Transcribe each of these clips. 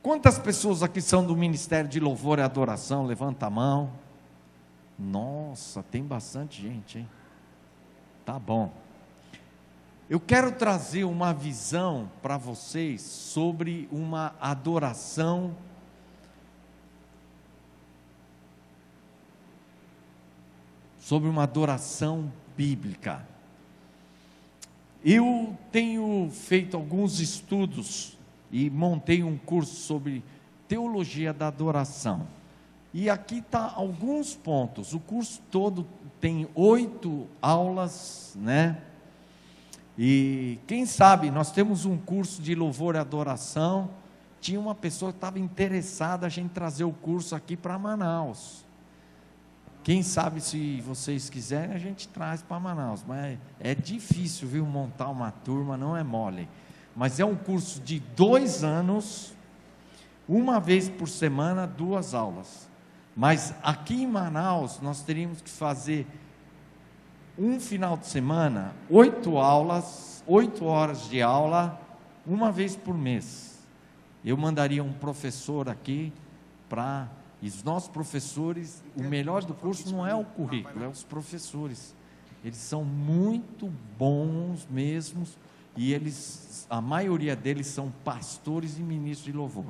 Quantas pessoas aqui são do Ministério de Louvor e Adoração? Levanta a mão. Nossa, tem bastante gente, hein? Tá bom. Eu quero trazer uma visão para vocês sobre uma adoração bíblica. Eu tenho feito alguns estudos e montei um curso sobre teologia da adoração. E aqui está alguns pontos. O curso todo tem 8 aulas, né? E quem sabe, nós temos um curso de louvor e adoração. Tinha uma pessoa que estava interessada a gente trazer o curso aqui para Manaus. Quem sabe, se vocês quiserem, a gente traz para Manaus. Mas é difícil, viu, montar uma turma, não é mole. Mas é um curso de 2 anos, uma vez por semana, 2 aulas. Mas aqui em Manaus, nós teríamos que fazer um final de semana, 8 aulas, 8 horas de aula, uma vez por mês. Eu mandaria um professor aqui para... E os nossos professores, o melhor do curso não é o currículo, é os professores. Eles são muito bons mesmo, e a maioria deles são pastores e ministros de louvor.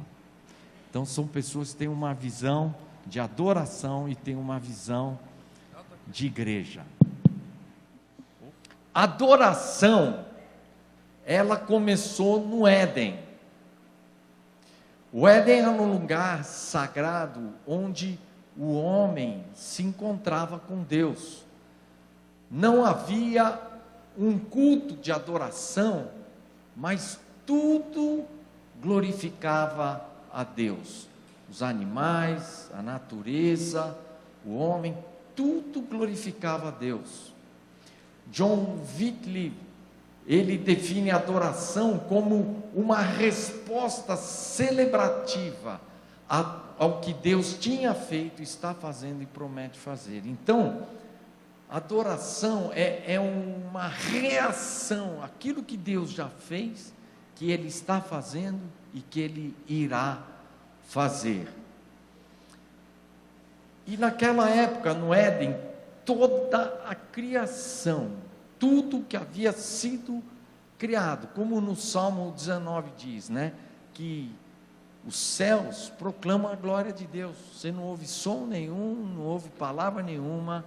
Então são pessoas que têm uma visão de adoração e têm uma visão de igreja. Adoração, ela começou no Éden. O Éden era um lugar sagrado onde o homem se encontrava com Deus. Não havia um culto de adoração, mas tudo glorificava a Deus. Os animais, a natureza, o homem, tudo glorificava a Deus. John Whitfield, ele define a adoração como uma resposta celebrativa ao que Deus tinha feito, está fazendo e promete fazer. Então, adoração é uma reação àquilo que Deus já fez, que Ele está fazendo e que Ele irá fazer. E naquela época, no Éden, toda a criação, tudo que havia sido criado, como no Salmo 19 diz, né? Que os céus proclamam a glória de Deus. Você não ouve som nenhum, não ouve palavra nenhuma,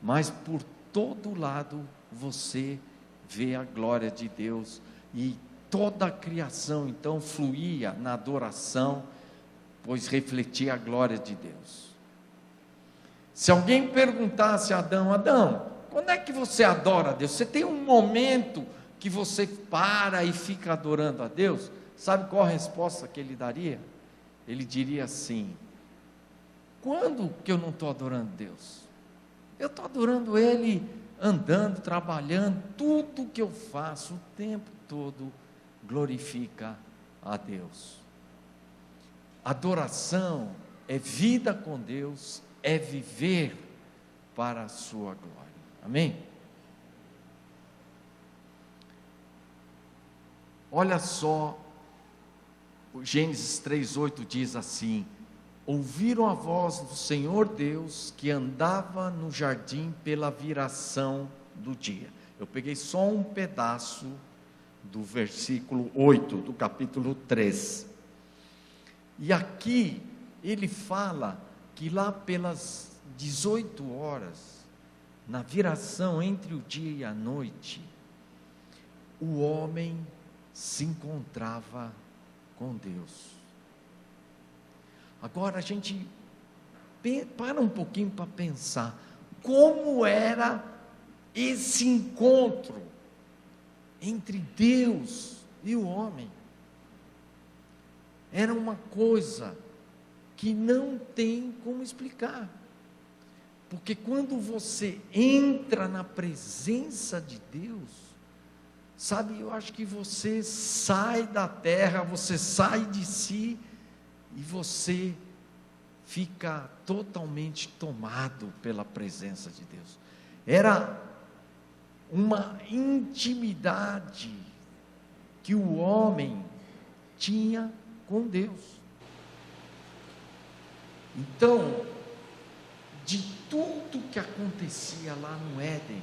mas por todo lado você vê a glória de Deus, e toda a criação então fluía na adoração, pois refletia a glória de Deus. Se alguém perguntasse a Adão, quando é que você adora a Deus? Você tem um momento que você para e fica adorando a Deus? Sabe qual a resposta que ele daria? Ele diria assim: quando que eu não estou adorando Deus? Eu estou adorando Ele andando, trabalhando, tudo que eu faço o tempo todo glorifica a Deus. Adoração é vida com Deus, é viver para a sua glória. Amém? Olha só, o Gênesis 3:8 diz assim: ouviram a voz do Senhor Deus que andava no jardim pela viração do dia. Eu peguei só um pedaço do versículo 8 do capítulo 3. E aqui ele fala que lá pelas 18 horas, na viração entre o dia e a noite, o homem se encontrava com Deus. Agora a gente para um pouquinho para pensar, como era esse encontro entre Deus e o homem? Era uma coisa que não tem como explicar. Porque quando você entra na presença de Deus, sabe, eu acho que você sai da terra, você sai de si, e você fica totalmente tomado pela presença de Deus. Era uma intimidade que o homem tinha com Deus. Então, de tudo que acontecia lá no Éden,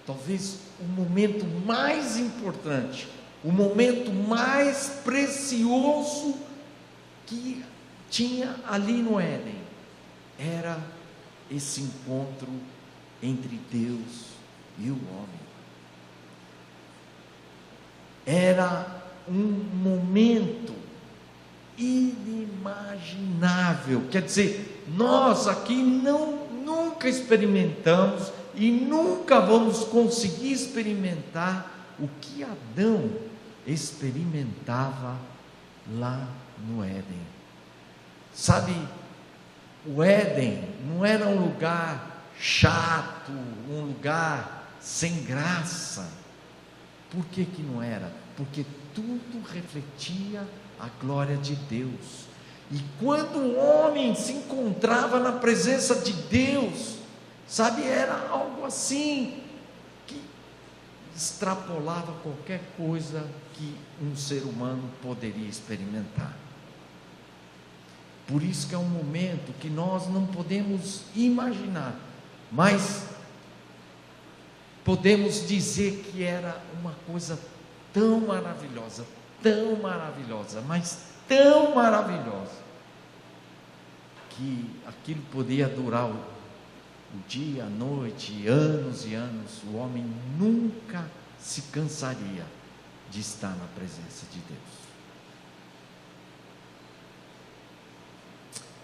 talvez o momento mais importante, o momento mais precioso que tinha ali no Éden, era esse encontro entre Deus e o homem. Era um momento inimaginável, quer dizer, nós aqui nunca experimentamos e nunca vamos conseguir experimentar o que Adão experimentava lá no Éden. Sabe, o Éden não era um lugar chato, um lugar sem graça. Por que que não era? Porque tudo refletia a glória de Deus. E quando o homem se encontrava na presença de Deus, sabe, era algo assim que extrapolava qualquer coisa que um ser humano poderia experimentar. Por isso que é um momento que nós não podemos imaginar, mas podemos dizer que era uma coisa tão maravilhosa, mas tão maravilhosa, que aquilo podia durar o dia, a noite, anos e anos. O homem nunca se cansaria de estar na presença de Deus.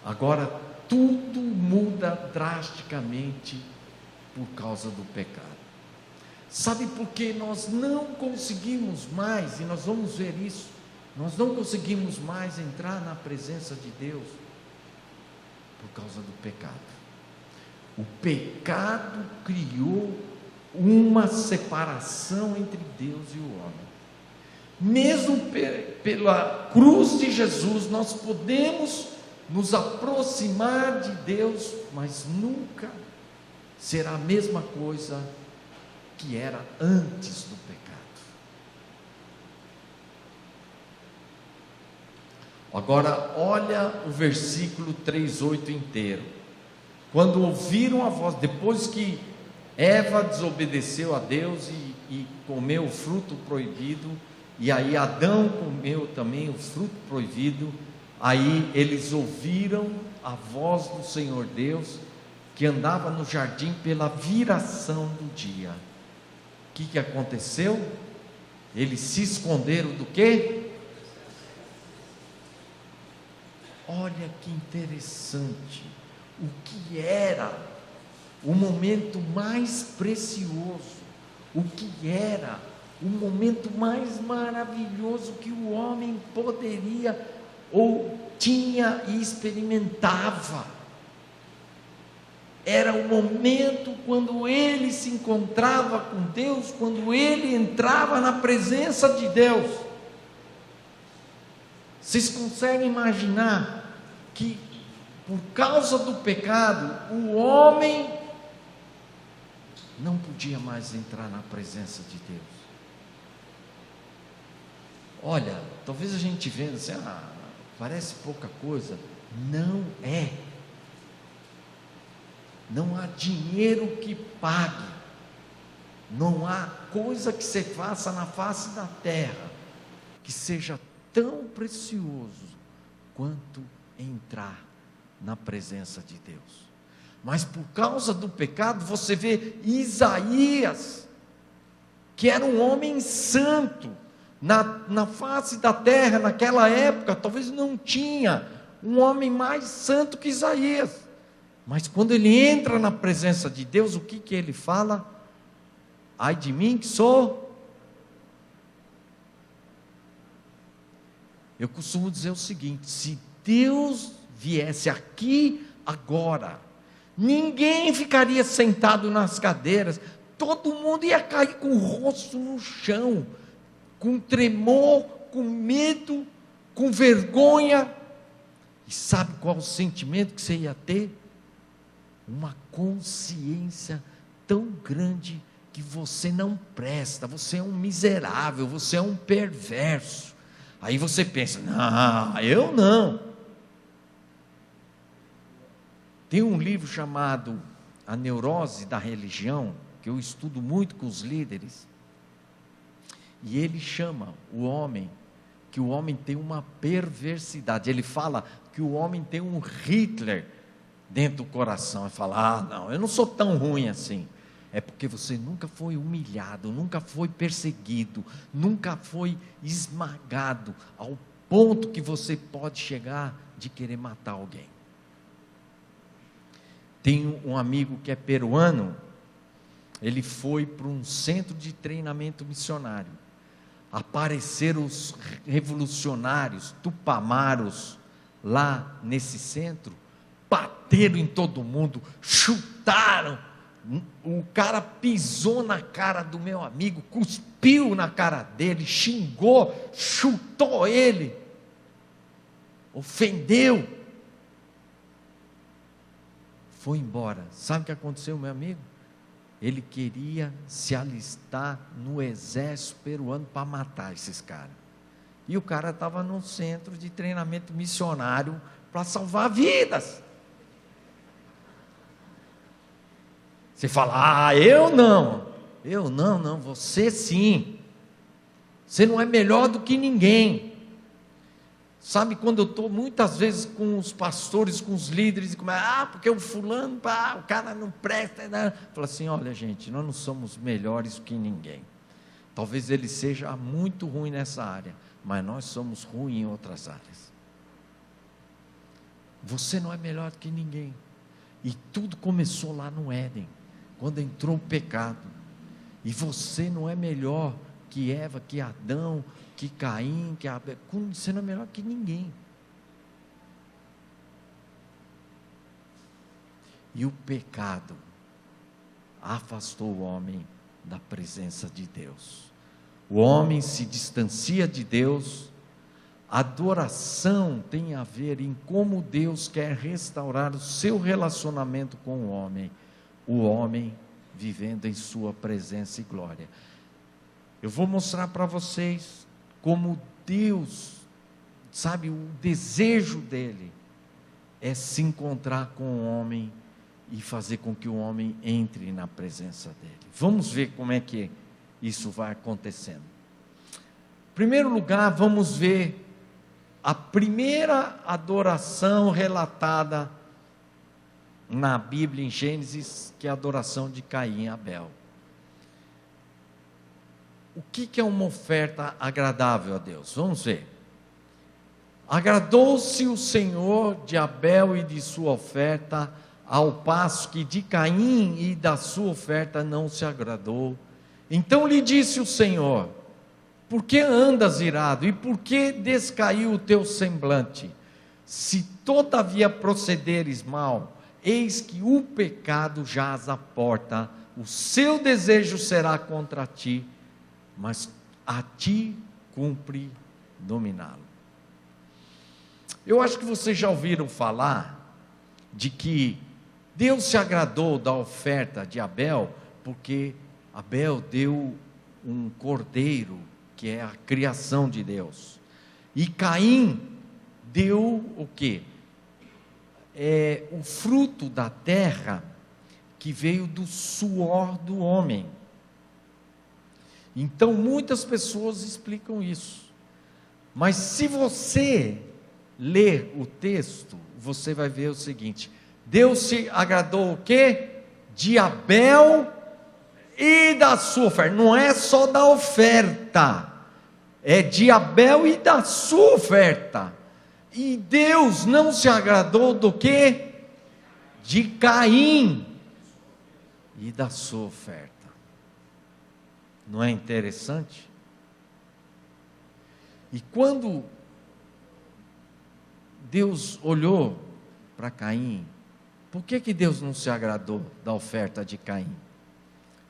Agora, tudo muda drasticamente por causa do pecado. Sabe por que nós não conseguimos mais, e nós vamos ver isso, nós não conseguimos mais entrar na presença de Deus? Por causa do pecado. O pecado criou uma separação entre Deus e o homem. Mesmo pela cruz de Jesus, nós podemos nos aproximar de Deus, mas nunca será a mesma coisa que era antes do pecado. Agora olha o versículo 3:8 inteiro. Quando ouviram a voz, depois que Eva desobedeceu a Deus e comeu o fruto proibido, e aí Adão comeu também o fruto proibido, aí eles ouviram a voz do Senhor Deus, que andava no jardim pela viração do dia. O que aconteceu? Eles se esconderam do quê? Olha que interessante, o que era o momento mais precioso, o que era o momento mais maravilhoso que o homem poderia ou tinha e experimentava. Era o momento quando ele se encontrava com Deus, quando ele entrava na presença de Deus. Vocês conseguem imaginar que por causa do pecado, o homem não podia mais entrar na presença de Deus? Olha, talvez a gente vendo assim, parece pouca coisa. Não é. Não há dinheiro que pague, não há coisa que se faça na face da terra que seja tão precioso quanto entrar na presença de Deus. Mas por causa do pecado, você vê Isaías, que era um homem santo, na face da terra, naquela época, talvez não tinha um homem mais santo que Isaías. Mas quando ele entra na presença de Deus, o que ele fala? Ai de mim que sou. Eu costumo dizer o seguinte: se Deus viesse aqui agora, ninguém ficaria sentado nas cadeiras, todo mundo ia cair com o rosto no chão, com tremor, com medo, com vergonha. E sabe qual o sentimento que você ia ter? Uma consciência tão grande que você não presta, você é um miserável, você é um perverso. Aí você pensa: não, eu não. Tem um livro chamado A Neurose da Religião, que eu estudo muito com os líderes, e ele chama o homem, que o homem tem uma perversidade. Ele fala que o homem tem um Hitler dentro do coração. Ele fala, não, eu não sou tão ruim assim. É porque você nunca foi humilhado, nunca foi perseguido, nunca foi esmagado, ao ponto que você pode chegar de querer matar alguém. Tenho um amigo que é peruano, ele foi para um centro de treinamento missionário. Apareceram os revolucionários, tupamaros, lá nesse centro, bateram em todo mundo, chutaram. O cara pisou na cara do meu amigo, cuspiu na cara dele, xingou, chutou ele, ofendeu. Foi embora. Sabe o que aconteceu, meu amigo? Ele queria se alistar no exército peruano para matar esses caras. E o cara estava num centro de treinamento missionário para salvar vidas. Você fala, eu não, você sim. Você não é melhor do que ninguém. Sabe, quando eu estou muitas vezes com os pastores, com os líderes, porque o fulano, o cara não presta, né? Fala assim, olha gente, nós não somos melhores que ninguém. Talvez ele seja muito ruim nessa área, mas nós somos ruins em outras áreas. Você não é melhor do que ninguém. E tudo começou lá no Éden, quando entrou o pecado. E você não é melhor que Eva, que Adão, que Caim, que Abel. Você não é melhor que ninguém. E o pecado afastou o homem da presença de Deus. O homem se distancia de Deus. Adoração tem a ver em como Deus quer restaurar o seu relacionamento com o homem vivendo em sua presença e glória. Eu vou mostrar para vocês como Deus, sabe, o desejo dele é se encontrar com o homem e fazer com que o homem entre na presença dele. Vamos ver como é que isso vai acontecendo. Em primeiro lugar, vamos ver a primeira adoração relatada na Bíblia, em Gênesis, que é a adoração de Caim e Abel. O que é uma oferta agradável a Deus? Vamos ver. Agradou-se o Senhor de Abel e de sua oferta, ao passo que de Caim e da sua oferta não se agradou. Então lhe disse o Senhor, por que andas irado e por que descaiu o teu semblante? Se todavia procederes mal, eis que o pecado jaz à porta, o seu desejo será contra ti, mas a ti cumpre dominá-lo. Eu acho que vocês já ouviram falar de que Deus se agradou da oferta de Abel, porque Abel deu um cordeiro, que é a criação de Deus. E Caim deu o quê? O fruto da terra, que veio do suor do homem. Então muitas pessoas explicam isso, mas se você ler o texto, você vai ver o seguinte: Deus se agradou o quê? De Abel e da sua oferta. Não é só da oferta, é de Abel e da sua oferta. E Deus não se agradou do quê? De Caim e da sua oferta. Não é interessante? E quando Deus olhou para Caim, por que Deus não se agradou da oferta de Caim?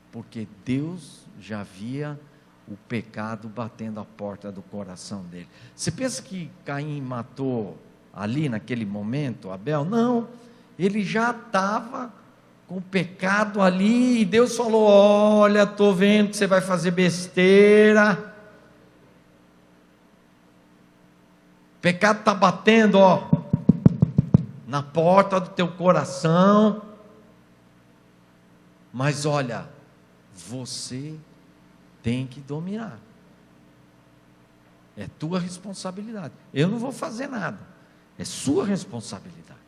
Porque Deus já via o pecado batendo a porta do coração dele. Você pensa que Caim matou ali naquele momento Abel? Não, ele já estava com o pecado ali, e Deus falou: olha, estou vendo que você vai fazer besteira, o pecado está batendo, na porta do teu coração. Mas olha, você tem que dominar. É tua responsabilidade. Eu não vou fazer nada. É sua responsabilidade.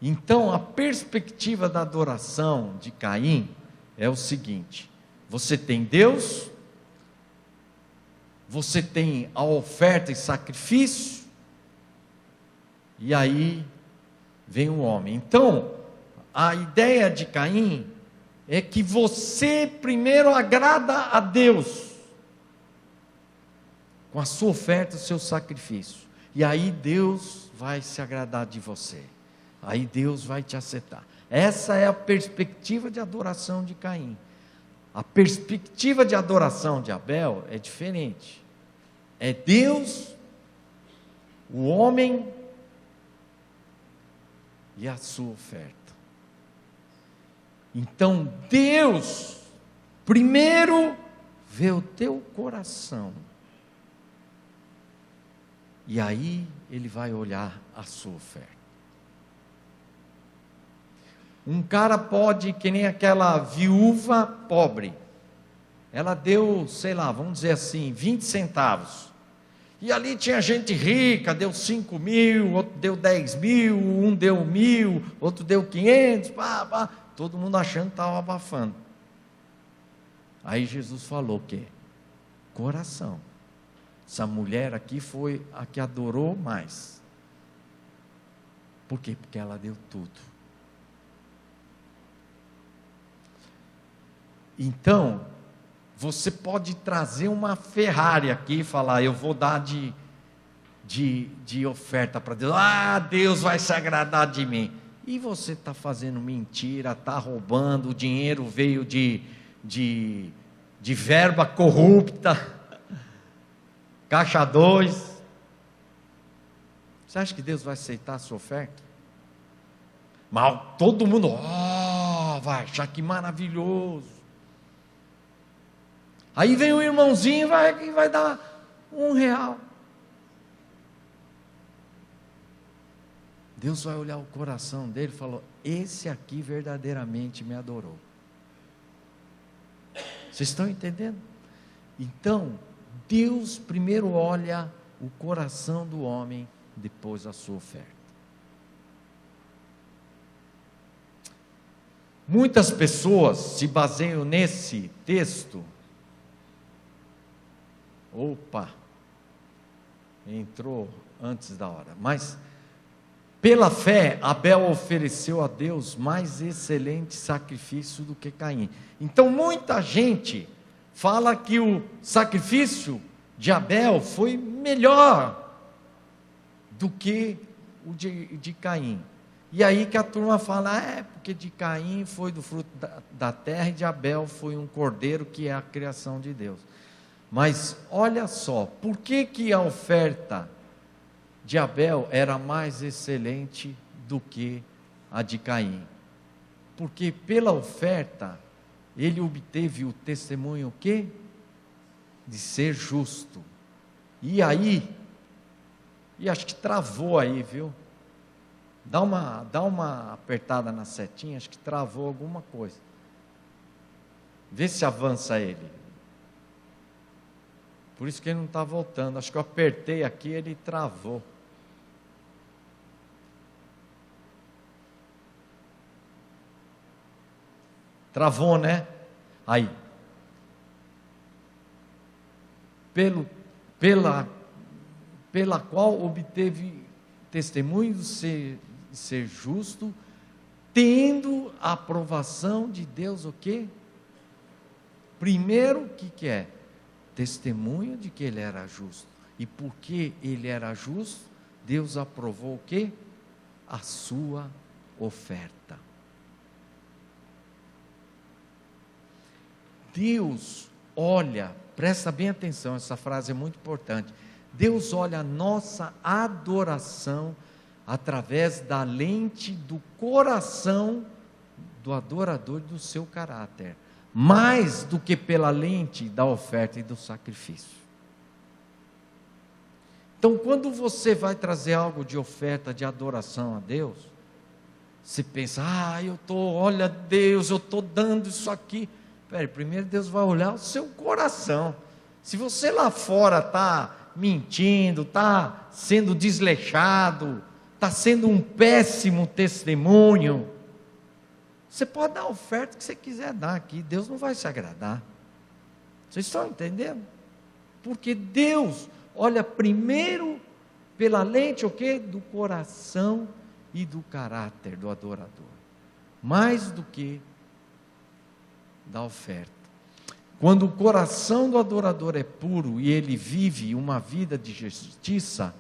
Então, a perspectiva da adoração de Caim é o seguinte: você tem Deus, você tem a oferta e sacrifício, e aí vem o homem. Então, a ideia de Caim é que você primeiro agrada a Deus, com a sua oferta e o seu sacrifício, e aí Deus vai se agradar de você, aí Deus vai te aceitar. Essa é a perspectiva de adoração de Caim. A perspectiva de adoração de Abel é diferente. É Deus, o homem e a sua oferta. Então Deus primeiro vê o teu coração, e aí Ele vai olhar a sua oferta. Um cara pode, que nem aquela viúva pobre, ela deu, sei lá, vamos dizer assim, 20 centavos, e ali tinha gente rica, deu 5 mil, outro deu 10 mil, um deu 1.000, outro deu 500, todo mundo achando que estava abafando. Aí Jesus falou o quê? Coração. Essa mulher aqui foi a que adorou mais. Por quê? Porque ela deu tudo. Então, você pode trazer uma Ferrari aqui e falar: eu vou dar de oferta para Deus. Deus vai se agradar de mim. E você está fazendo mentira, está roubando, o dinheiro veio de verba corrupta, caixa 2. Você acha que Deus vai aceitar a sua oferta? Mas todo mundo, vai achar que maravilhoso. Aí vem o irmãozinho e vai dar R$1. Deus vai olhar o coração dele e falou: esse aqui verdadeiramente me adorou. Vocês estão entendendo? Então, Deus primeiro olha o coração do homem, depois a sua oferta. Muitas pessoas se baseiam nesse texto. Entrou antes da hora. Mas, pela fé, Abel ofereceu a Deus mais excelente sacrifício do que Caim. Então, muita gente fala que o sacrifício de Abel foi melhor do que o de Caim. E aí que a turma fala: porque de Caim foi do fruto da terra, e de Abel foi um cordeiro, que é a criação de Deus. Mas olha só, por que a oferta de Abel era mais excelente do que a de Caim? Porque pela oferta ele obteve o testemunho o quê? De ser justo. E aí, acho que travou aí, viu? Dá uma apertada na setinha, acho que travou alguma coisa. Vê se avança ele. Por isso que ele não está voltando. Acho que eu apertei aqui, ele travou. Travou, né? Aí. Pela qual obteve testemunho de ser justo, tendo a aprovação de Deus, o quê? Primeiro, o que é? Testemunho de que ele era justo. E porque ele era justo, Deus aprovou o quê? A sua oferta. Deus olha, presta bem atenção, essa frase é muito importante. Deus olha a nossa adoração através da lente do coração do adorador, do seu caráter, mais do que pela lente da oferta e do sacrifício. Então, quando você vai trazer algo de oferta, de adoração a Deus, você pensa, olha Deus, eu estou dando isso aqui. Primeiro Deus vai olhar o seu coração. Se você lá fora está mentindo, está sendo desleixado, está sendo um péssimo testemunho, você pode dar a oferta que você quiser dar aqui, Deus não vai se agradar. Vocês estão entendendo? Porque Deus olha primeiro pela lente o quê? Do coração e do caráter do adorador, mais do que da oferta. Quando o coração do adorador é puro e ele vive uma vida de justiça,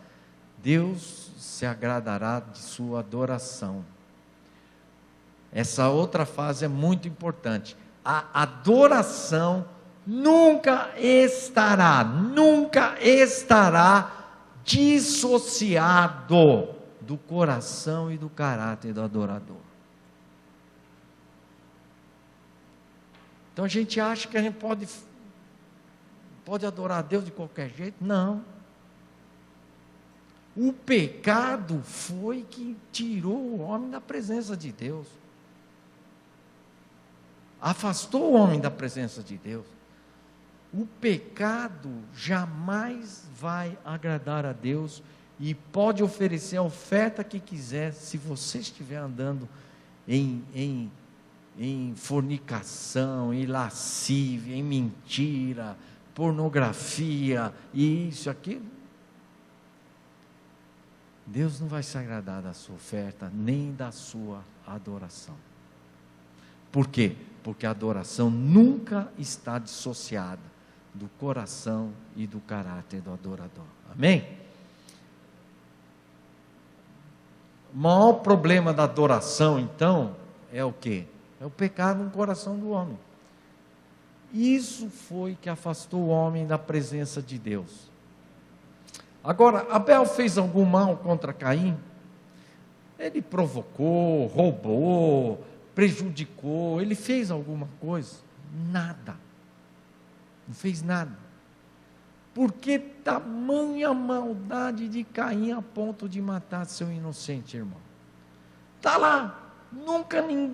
Deus se agradará de sua adoração. Essa outra fase é muito importante. A adoração nunca estará dissociado do coração e do caráter do adorador. Então a gente acha que a gente pode adorar a Deus de qualquer jeito. Não. O pecado foi que tirou o homem da presença de Deus. Afastou o homem da presença de Deus. O pecado jamais vai agradar a Deus e pode oferecer a oferta que quiser, se você estiver andando em fornicação, em lascívia, em mentira, pornografia, e isso, aquilo. Deus não vai se agradar da sua oferta, nem da sua adoração. Por quê? Porque a adoração nunca está dissociada do coração e do caráter do adorador. Amém? O maior problema da adoração, então, é o quê? É o pecado no coração do homem. Isso foi que afastou o homem da presença de Deus. Agora, Abel fez algum mal contra Caim? Ele provocou, roubou, prejudicou, ele fez alguma coisa? Nada. Não fez nada. Por que tamanha maldade de Caim a ponto de matar seu inocente irmão? Está lá, nunca ninguém